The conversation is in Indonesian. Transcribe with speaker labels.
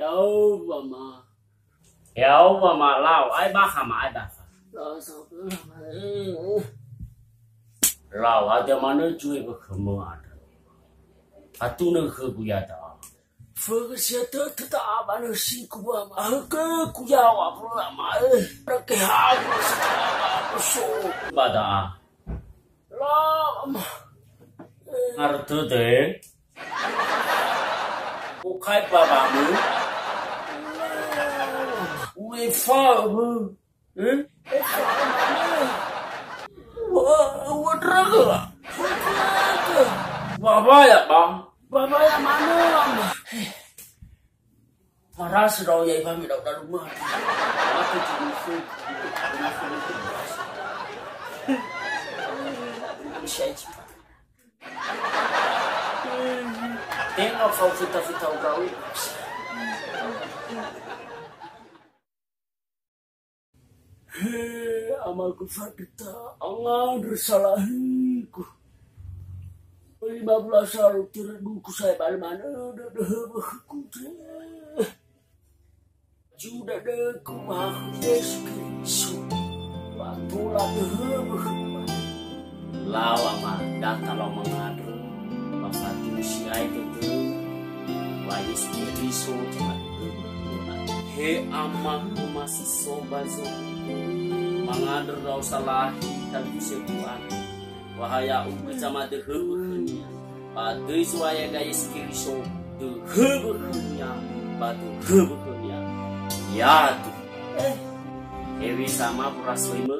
Speaker 1: Đâu mà
Speaker 2: kéo mà lao ai bác hàm ai đặt
Speaker 1: lo sao cứ làm
Speaker 2: lao ai cho mà nó chui vào khử mưa à tu nó khử bùi đó
Speaker 1: phơi cái xe tết thứ ta bán được xí cua mà cái cua à phơi mà nó cái hao nó số
Speaker 2: bà đã
Speaker 1: lo mà
Speaker 2: artu deh bukai babamu
Speaker 1: UEFA mı? Wadraga.
Speaker 2: baba ya bang
Speaker 1: Baba ya mana? Marah sudah ya ibu tidak ada rumah. Aku cuma sih. Saya cepat.
Speaker 2: tengok kau fita kau
Speaker 1: Amalku fakta Allah bersalahiku 15 hari terakhir saya balik mana aku sudah deku Yesus Kristus waktu
Speaker 2: lawa mah data lo mengadu bapak si itu tuh wajib diriso he amah masih sobazo mangader raw salahi tan kusebuan wahaya ubi sama deheuhnya padeui suaya gayes kiriso deheuhnya batu heuhnya ya tuh Ewi sama puras lima